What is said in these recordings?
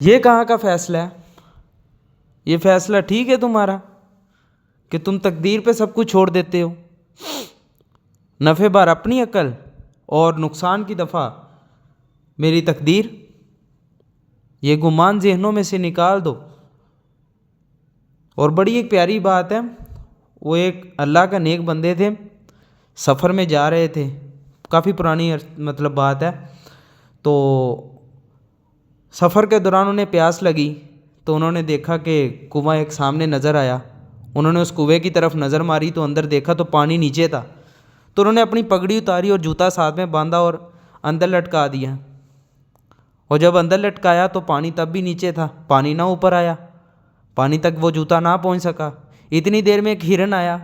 یہ کہاں کا فیصلہ ہے؟ یہ فیصلہ ٹھیک ہے تمہارا کہ تم تقدیر پہ سب کچھ چھوڑ دیتے ہو؟ نفع بار اپنی عقل اور نقصان کی دفعہ میری تقدیر، یہ گمان ذہنوں میں سے نکال دو۔ اور بڑی ایک پیاری بات ہے، وہ ایک اللہ کا نیک بندے تھے، سفر میں جا رہے تھے، کافی پرانی بات ہے، تو سفر کے دوران انہیں پیاس لگی تو انہوں نے دیکھا کہ کنواں ایک سامنے نظر آیا۔ انہوں نے اس کنویں کی طرف نظر ماری تو اندر دیکھا تو پانی نیچے تھا، تو انہوں نے اپنی پگڑی اتاری اور جوتا ساتھ میں باندھا اور اندر لٹکا دیا۔ اور جب اندر لٹکایا تو پانی تب بھی نیچے تھا، پانی نہ اوپر آیا، پانی تک وہ جوتا نہ پہنچ سکا۔ اتنی دیر میں ایک ہرن آیا،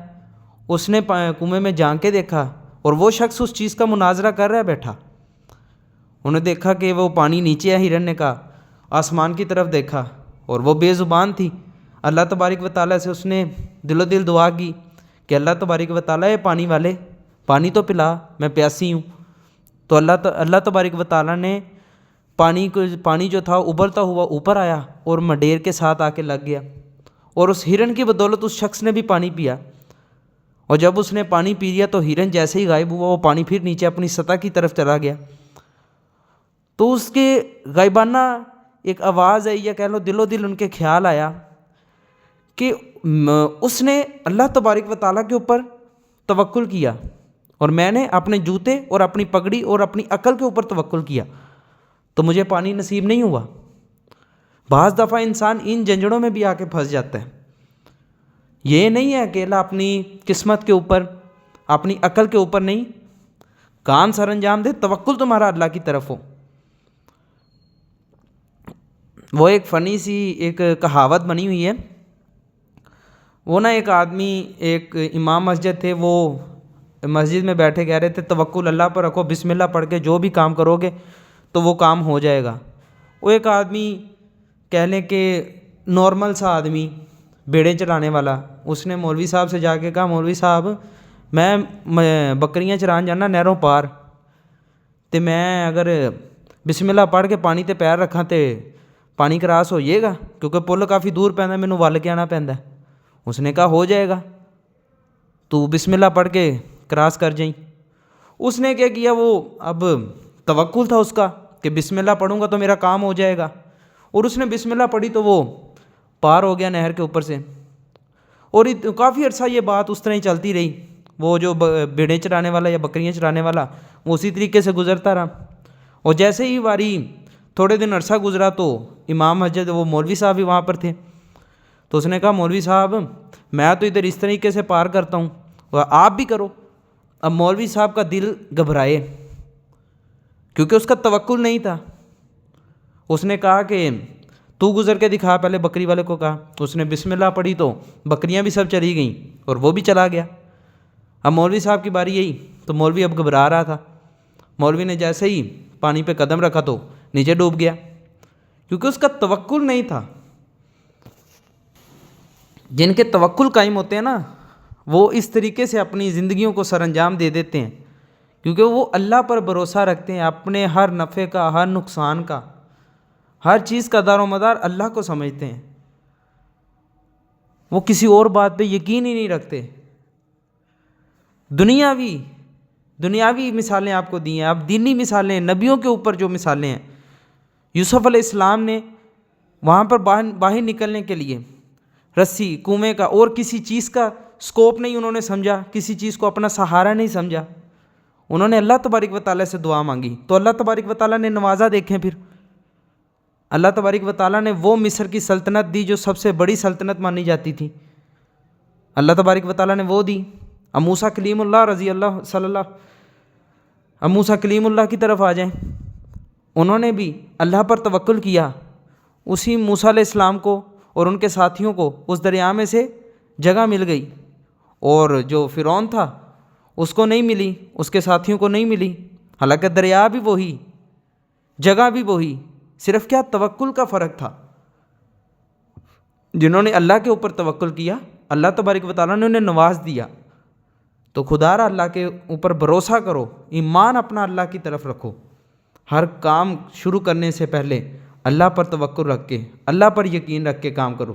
اس نے کنویں میں جھانک کے دیکھا اور وہ شخص اس چیز کا مناظرہ کر رہا ہے بیٹھا۔ انہوں نے دیکھا کہ وہ پانی نیچے ہے، ہرن نے کہا، آسمان کی طرف دیکھا اور وہ بے زبان تھی۔ اللہ تبارک و تعالیٰ سے اس نے دل و دل دعا کی کہ اللہ تبارک و تعالیٰ، اے پانی والے، پانی تو پلا، میں پیاسی ہوں۔ تو اللہ تبارک و تعالیٰ نے پانی جو تھا ابلتا ہوا اوپر آیا اور مڈیر کے ساتھ آ کے لگ گیا، اور اس ہرن کی بدولت اس شخص نے بھی پانی پیا۔ اور جب اس نے پانی پی لیا تو ہرن جیسے ہی غائب ہوا، وہ پانی پھر نیچے اپنی سطح کی طرف چلا گیا۔ تو اس کے غائبانہ ایک آواز آئی، یا کہہ لو دل و دل ان کے خیال آیا کہ اس نے اللہ تبارک و تعالیٰ کے اوپر توکل کیا، اور میں نے اپنے جوتے اور اپنی پگڑی اور اپنی عقل کے اوپر توکل کیا، تو مجھے پانی نصیب نہیں ہوا۔ بعض دفعہ انسان ان جھنجھڑوں میں بھی آ کے پھنس جاتا ہے۔ یہ نہیں ہے اکیلا اپنی قسمت کے اوپر، اپنی عقل کے اوپر نہیں، کام سر انجام دے، توکل تمہارا اللہ کی طرف ہو۔ وہ ایک فنی سی ایک کہاوت بنی ہوئی ہے، وہ ایک آدمی، ایک امام مسجد تھے، وہ مسجد میں بیٹھے کہہ رہے تھے توکل اللہ پر رکھو، بسم اللہ پڑھ کے جو بھی کام کرو گے تو وہ کام ہو جائے گا۔ وہ ایک آدمی، کہہ لیں کہ نارمل سا آدمی، بیڑے چلانے والا، اس نے مولوی صاحب سے جا کے کہا، مولوی صاحب میں بکریاں چران جانا نہروں پار، تے میں اگر بسم اللہ پڑھ کے پانی تے پیر رکھاں تے پانی کراس ہوئیے گا، کیونکہ پل کافی دور پیندا، مینوں ول کے آنا پیندا۔ اس نے کہا ہو جائے گا، تو بسم اللہ پڑھ کے کراس کر جائیں۔ اس نے کیا کیا، وہ اب توکل تھا اس کا کہ بسم اللہ پڑھوں گا تو میرا کام ہو جائے گا، اور اس نے بسم اللہ پڑھی تو وہ پار ہو گیا نہر کے اوپر سے۔ اور کافی عرصہ یہ بات اس طرح ہی چلتی رہی، وہ جو بھیڑیں چرانے والا یا بکریاں چرانے والا، وہ اسی طریقے سے گزرتا رہا۔ اور جیسے ہی واری تھوڑے دن عرصہ گزرا تو امام مسجد، وہ مولوی صاحب بھی وہاں پر تھے، تو اس نے کہا مولوی صاحب میں تو ادھر اس طریقے سے پار کرتا ہوں، اور آپ بھی کرو۔ اب مولوی صاحب کا دل گھبرائے، کیونکہ اس کا توکل نہیں تھا۔ اس نے کہا کہ تو گزر کے دکھا، پہلے بکری والے کو کہا۔ اس نے بسم اللہ پڑھی تو بکریاں بھی سب چلی گئیں اور وہ بھی چلا گیا۔ اب مولوی صاحب کی باری یہی، تو مولوی اب گھبرا رہا تھا۔ مولوی نے جیسے ہی پانی پہ قدم رکھا تو نیچے ڈوب گیا، کیونکہ اس کا توکل نہیں تھا۔ جن کے توکل قائم ہوتے ہیں نا، وہ اس طریقے سے اپنی زندگیوں کو سر انجام دے دیتے ہیں، کیونکہ وہ اللہ پر بھروسہ رکھتے ہیں، اپنے ہر نفع کا، ہر نقصان کا، ہر چیز کا دار و مدار اللہ کو سمجھتے ہیں۔ وہ کسی اور بات پہ یقین ہی نہیں رکھتے۔ دنیاوی مثالیں آپ کو دی ہیں، اب دینی مثالیں، نبیوں کے اوپر جو مثالیں ہیں۔ یوسف علیہ السلام نے وہاں پر باہر نکلنے کے لیے رسی، کنویں کا اور کسی چیز کا سکوپ نہیں انہوں نے سمجھا، کسی چیز کو اپنا سہارا نہیں سمجھا، انہوں نے اللہ تبارک و تعالیٰ سے دعا مانگی، تو اللہ تبارک و تعالیٰ نے نوازا۔ دیکھیں پھر اللہ تبارک و تعالیٰ نے وہ مصر کی سلطنت دی جو سب سے بڑی سلطنت مانی جاتی تھی، اللہ تبارک و تعالیٰ نے وہ دی۔ اب موسیٰ کلیم اللہ رضی اللہ صلی اللہ، اب موسیٰ کلیم اللہ کی طرف آ جائیں، انہوں نے بھی اللہ پر توکل کیا، اسی موسیٰ علیہ السلام کو اور ان کے ساتھیوں کو اس دریا میں سے جگہ مل گئی، اور جو فرعون تھا اس کو نہیں ملی، اس کے ساتھیوں کو نہیں ملی، حالانکہ دریا بھی وہی، جگہ بھی وہی، صرف کیا توکل کا فرق تھا۔ جنہوں نے اللہ کے اوپر توکل کیا، اللہ تبارک و تعالیٰ نے انہیں نواز دیا۔ تو خدا را اللہ کے اوپر بھروسہ کرو، ایمان اپنا اللہ کی طرف رکھو، ہر کام شروع کرنے سے پہلے اللہ پر توکل رکھ کے، اللہ پر یقین رکھ کے کام کرو۔